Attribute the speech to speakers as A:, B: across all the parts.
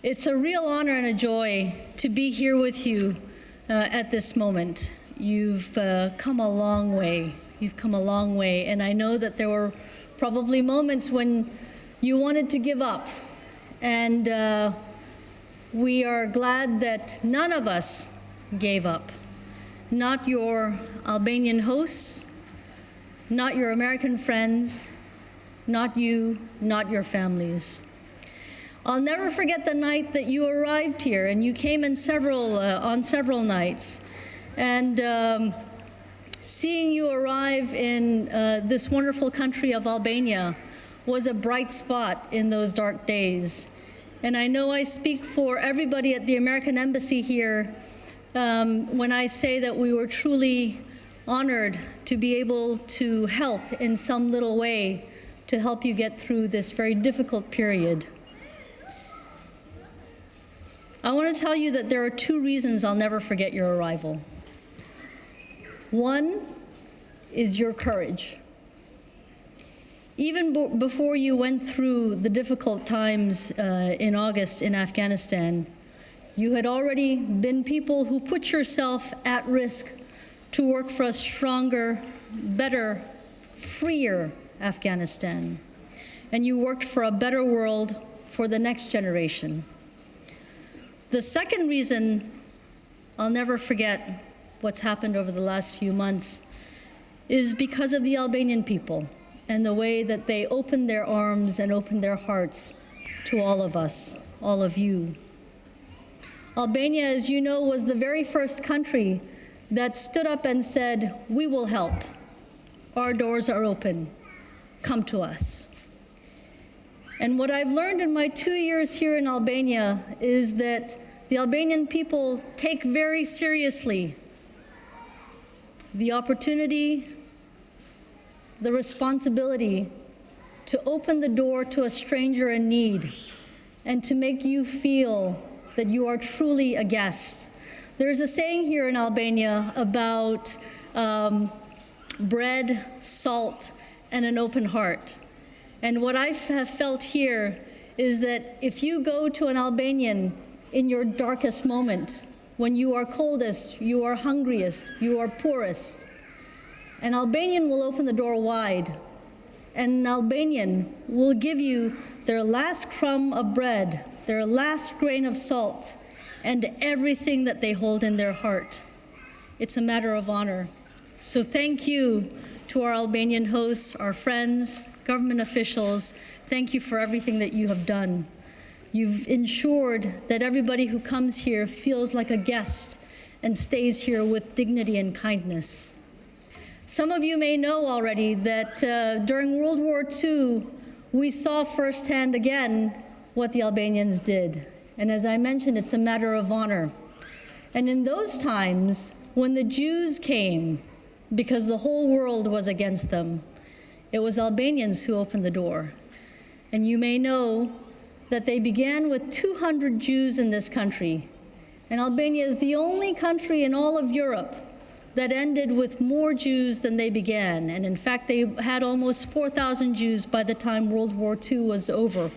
A: It's a real honor and a joy to be here with you at this moment. You've come a long way. You've come a long way, and I know that there were probably moments when you wanted to give up, and we are glad that none of us gave up. Not your Albanian hosts, not your American friends, not you, not your families. I'll never forget the night that you arrived here, and you came in on several nights. And seeing you arrive in this wonderful country of Albania was a bright spot in those dark days. And I know I speak for everybody at the American Embassy here when I say that we were truly honored to be able to help in some little way to help you get through this very difficult period. I want to tell you that there are two reasons I'll never forget your arrival. One is your courage. Even before you went through the difficult times in August in Afghanistan, you had already been people who put yourself at risk to work for a stronger, better, freer Afghanistan. And you worked for a better world for the next generation. The second reason I'll never forget what's happened over the last few months is because of the Albanian people and the way that they opened their arms and opened their hearts to all of us, all of you. Albania, as you know, was the very first country that stood up and said, "We will help. Our doors are open. Come to us." And what I've learned in my 2 years here in Albania is that the Albanian people take very seriously the opportunity, the responsibility to open the door to a stranger in need and to make you feel that you are truly a guest. There's a saying here in Albania about bread, salt, and an open heart. And what I have felt here is that if you go to an Albanian in your darkest moment, when you are coldest, you are hungriest, you are poorest, an Albanian will open the door wide, and an Albanian will give you their last crumb of bread, their last grain of salt, and everything that they hold in their heart. It's a matter of honor. So thank you to our Albanian hosts, our friends, government officials. Thank you for everything that you have done. You've ensured that everybody who comes here feels like a guest and stays here with dignity and kindness. Some of you may know already that during World War II, we saw firsthand again what the Albanians did. And as I mentioned, it's a matter of honor. And in those times, when the Jews came, because the whole world was against them, it was Albanians who opened the door. And you may know that they began with 200 Jews in this country. And Albania is the only country in all of Europe that ended with more Jews than they began. And in fact, they had almost 4,000 Jews by the time World War II was over.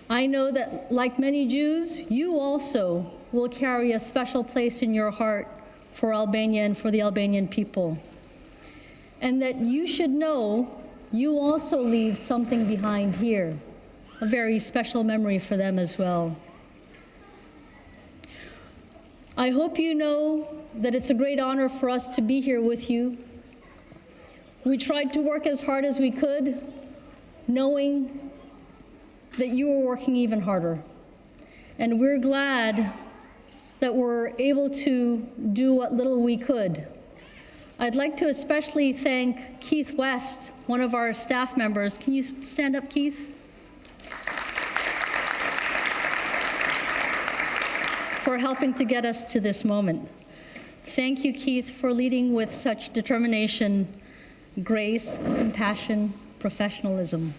A: I know that, like many Jews, you also will carry a special place in your heart for Albania and for the Albanian people. And that you should know you also leave something behind here, a very special memory for them as well. I hope you know that it's a great honor for us to be here with you. We tried to work as hard as we could, knowing that you were working even harder. And we're glad that we're able to do what little we could. I'd like to especially thank Keith West, one of our staff members. Can you stand up, Keith? For helping to get us to this moment. Thank you, Keith, for leading with such determination, grace, compassion, professionalism.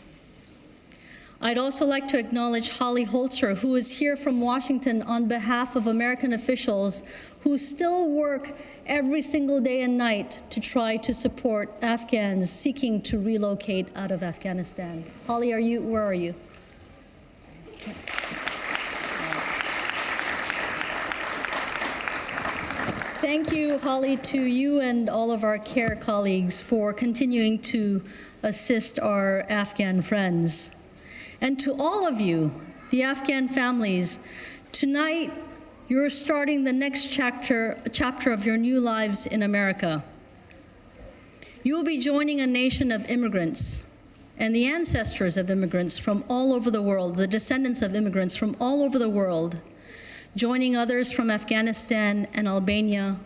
A: I'd also like to acknowledge Holly Holzer, who is here from Washington on behalf of American officials who still work every single day and night to try to support Afghans seeking to relocate out of Afghanistan. Holly, where are you? Thank you, Holly, to you and all of our CARE colleagues for continuing to assist our Afghan friends. And to all of you, the Afghan families, tonight you're starting the next chapter of your new lives in America. You will be joining a nation of immigrants and the ancestors of immigrants from all over the world, the descendants of immigrants from all over the world, joining others from Afghanistan and Albania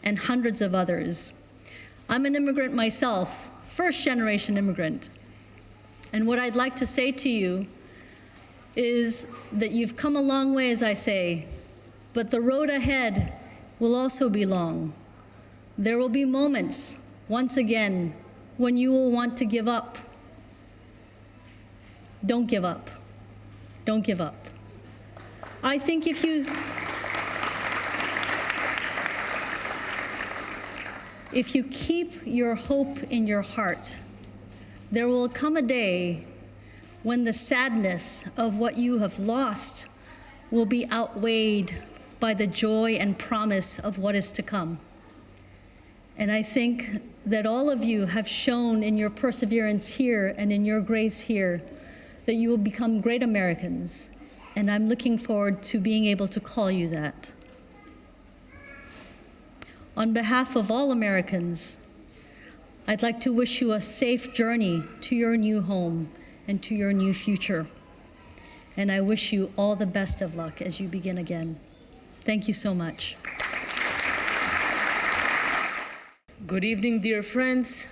A: and hundreds of others. I'm an immigrant myself, first-generation immigrant. And what I'd like to say to you is that you've come a long way, as I say, but the road ahead will also be long. There will be moments, once again, when you will want to give up. Don't give up. Don't give up. I think if you keep your hope in your heart, there will come a day when the sadness of what you have lost will be outweighed by the joy and promise of what is to come. And I think that all of you have shown in your perseverance here and in your grace here that you will become great Americans. And I'm looking forward to being able to call you that. On behalf of all Americans, I'd like to wish you a safe journey to your new home and to your new future. And I wish you all the best of luck as you begin again. Thank you so much.
B: Good evening, dear friends.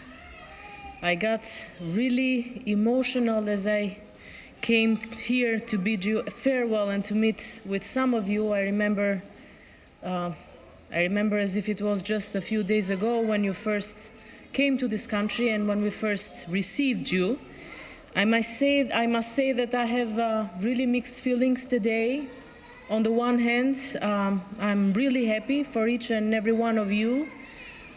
B: I got really emotional as I came here to bid you farewell and to meet with some of you. I remember as if it was just a few days ago when you first came to this country and when we first received you. I must say that I have really mixed feelings today. On the one hand, I'm really happy for each and every one of you.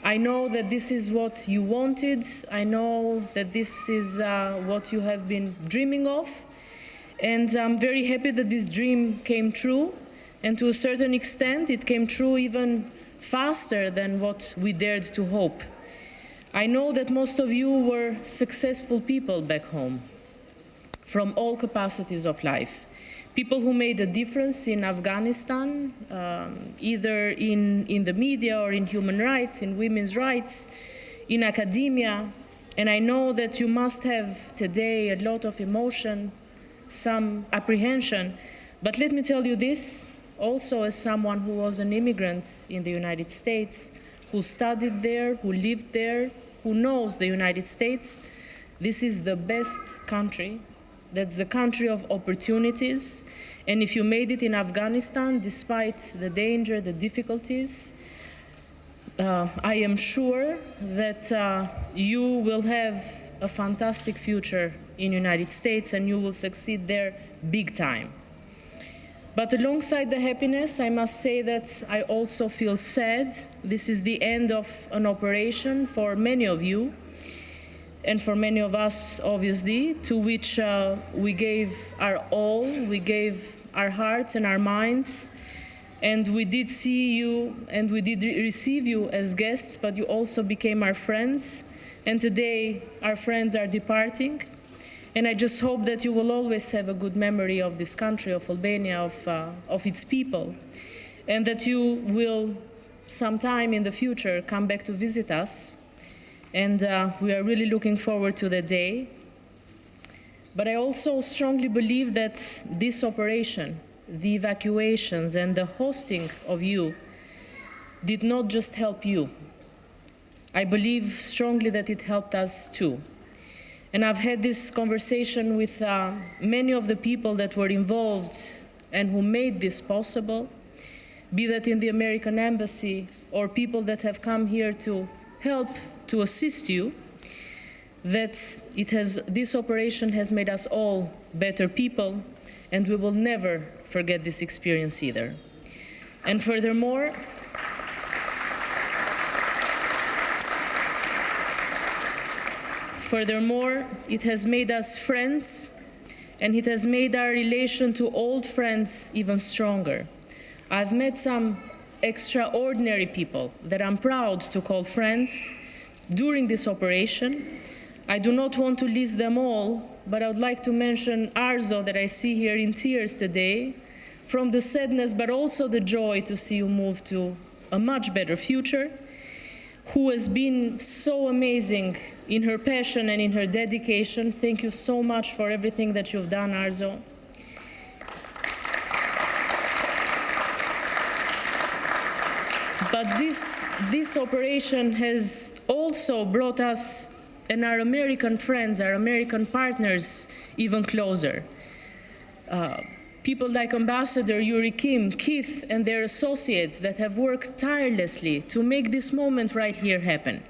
B: I know that this is what you wanted. I know that this is what you have been dreaming of. And I'm very happy that this dream came true. And to a certain extent, it came true even faster than what we dared to hope. I know that most of you were successful people back home, from all capacities of life. People who made a difference in Afghanistan, either in the media or in human rights, in women's rights, in academia. And I know that you must have today a lot of emotion, some apprehension. But let me tell you this, also as someone who was an immigrant in the United States, who studied there, who lived there, who knows the United States, this is the best country. That's the country of opportunities. And if you made it in Afghanistan, despite the danger, the difficulties, I am sure that you will have a fantastic future in the United States and you will succeed there big time. But alongside the happiness, I must say that I also feel sad. This is the end of an operation for many of you, and for many of us, obviously, to which we gave our all, we gave our hearts and our minds, and we did see you and we did receive you as guests, but you also became our friends, and today our friends are departing. And I just hope that you will always have a good memory of this country, of Albania, of its people, and that you will sometime in the future come back to visit us. And we are really looking forward to that day. But I also strongly believe that this operation, the evacuations and the hosting of you, did not just help you. I believe strongly that it helped us too. And I've had this conversation with many of the people that were involved and who made this possible, be that in the American embassy or people that have come here to help to assist you, that this operation has made us all better people, and we will never forget this experience either. And furthermore, it has made us friends, and it has made our relation to old friends even stronger. I've met some extraordinary people that I'm proud to call friends during this operation. I do not want to list them all, but I would like to mention Arzo, that I see here in tears today, from the sadness but also the joy to see you move to a much better future, who has been so amazing in her passion and in her dedication. Thank you so much for everything that you've done, Arzo. But this operation has also brought us and our American friends, our American partners, even closer. People like Ambassador Yuri Kim, Keith, and their associates that have worked tirelessly to make this moment right here happen.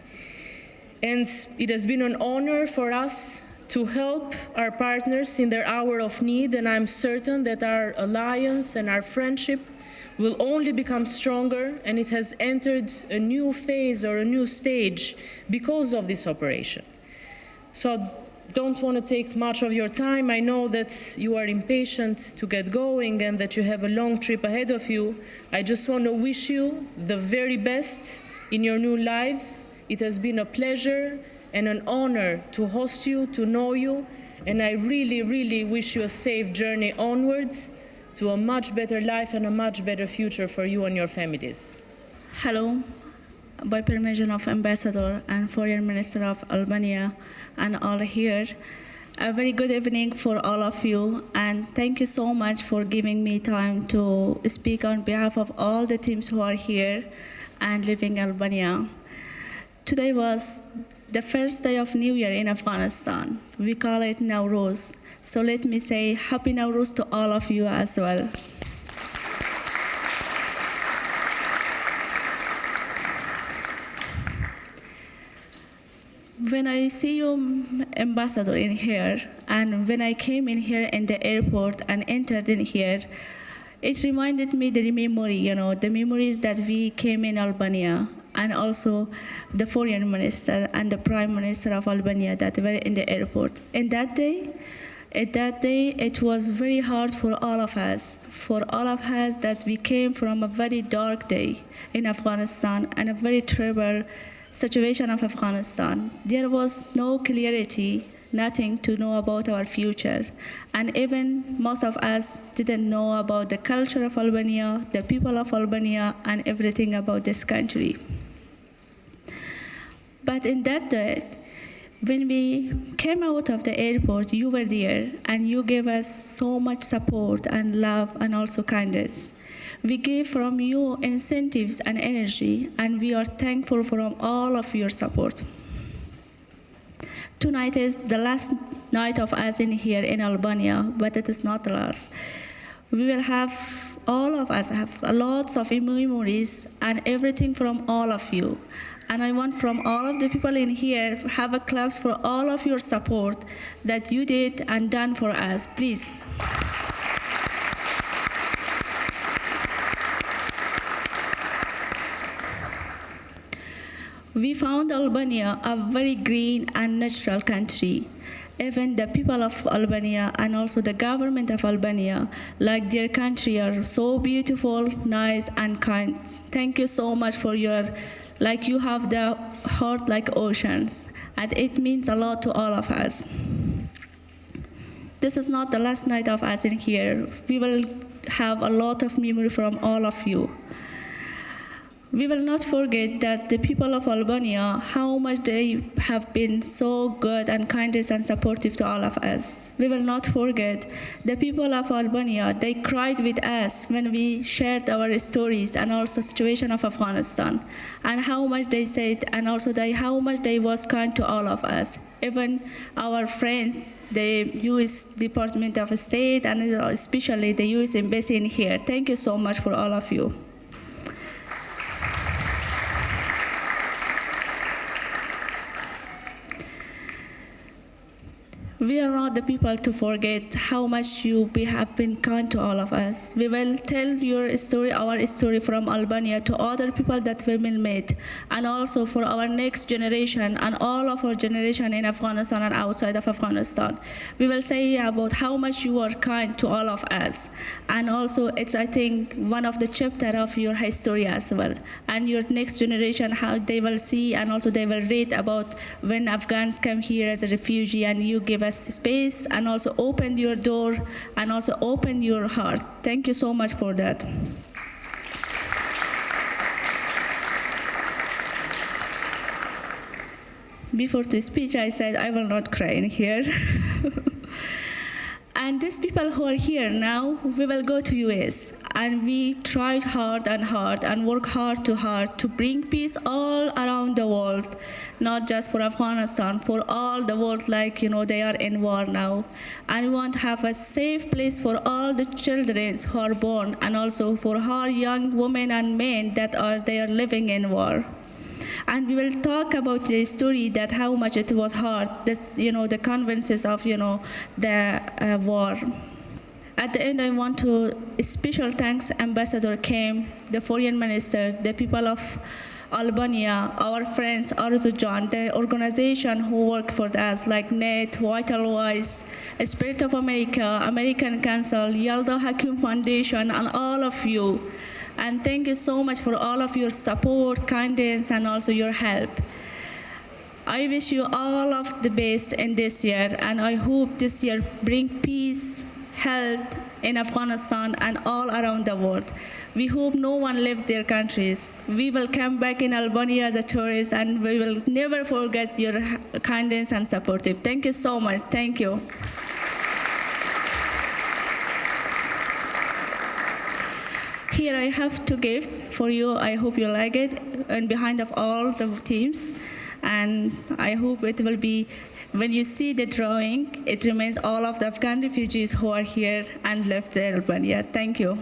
B: And it has been an honor for us to help our partners in their hour of need, and I'm certain that our alliance and our friendship will only become stronger, and it has entered a new phase or a new stage because of this operation. So I don't want to take much of your time. I know that you are impatient to get going and that you have a long trip ahead of you. I just want to wish you the very best in your new lives. It has been a pleasure and an honor to host you, to know you, and I really, really wish you a safe journey onwards to a much better life and a much better future for you and your families.
C: Hello, by permission of Ambassador and Foreign Minister of Albania and all here, a very good evening for all of you, and thank you so much for giving me time to speak on behalf of all the teams who are here and living in Albania. Today was the first day of New Year in Afghanistan. We call it Nowruz. So let me say Happy Nowruz to all of you as well. When I see you, Ambassador, in here, and when I came in here in the airport and entered in here, it reminded me the memory, the memories that we came in Albania, and also the foreign minister and the prime minister of Albania that were in the airport. And that day, it was very hard for all of us that we came from a very dark day in Afghanistan and a very terrible situation of Afghanistan. There was no clarity, nothing to know about our future. And even most of us didn't know about the culture of Albania, the people of Albania, and everything about this country. But in that day, when we came out of the airport, you were there, and you gave us so much support and love and also kindness. We gave from you incentives and energy, and we are thankful for all of your support. Tonight is the last night of us in here in Albania, but it is not the last. We will have, all of us have lots of memories and everything from all of you. And I want from all of the people in here, have a clap for all of your support that you did and done for us, please. We found Albania a very green and natural country. Even the people of Albania and also the government of Albania, like their country, are so beautiful, nice, and kind. Thank you so much for your, like you have the heart like oceans, and it means a lot to all of us. This is not the last night of us in here. We will have a lot of memory from all of you. We will not forget that the people of Albania, how much they have been so good and kind and supportive to all of us. We will not forget the people of Albania, they cried with us when we shared our stories and also situation of Afghanistan, and how much they said, and also how much they was kind to all of us. Even our friends, the U.S. Department of State, and especially the U.S. Embassy in here. Thank you so much for all of you. We are not the people to forget how much you have been kind to all of us. We will tell your story, our story from Albania to other people that we will meet, and also for our next generation and all of our generation in Afghanistan and outside of Afghanistan. We will say about how much you are kind to all of us. And also it's, I think, one of the chapter of your history as well. And your next generation, how they will see and also they will read about when Afghans came here as a refugee and you give us space and also open your door and also open your heart. Thank you so much for that. Before the speech, I said I will not cry in here. And these people who are here now, we will go to US. And we tried hard and work hard to bring peace all around the world, not just for Afghanistan, for all the world, like, you know, they are in war now. And we want to have a safe place for all the children who are born, and also for our young women and men that they are living in war. And we will talk about the story that how much it was hard, this, you know, the consequences of, you know, the war. At the end, I want to special thanks Ambassador Kim, the foreign minister, the people of Albania, our friends, Arzu John, the organization who work for us, like NET, Vital Voice, Spirit of America, American Council, Yalda Hakim Foundation, and all of you. And thank you so much for all of your support, kindness, and also your help. I wish you all of the best in this year, and I hope this year bring peace, health in Afghanistan and all around the world. We hope no one leaves their countries. We will come back in Albania as a tourist, and we will never forget your kindness and supportive. Thank you so much. Thank you. Here I have two gifts for you. I hope you like it, and behind of all the teams. And I hope it will be, when you see the drawing, it remains all of the Afghan refugees who are here and left Albania. Thank you.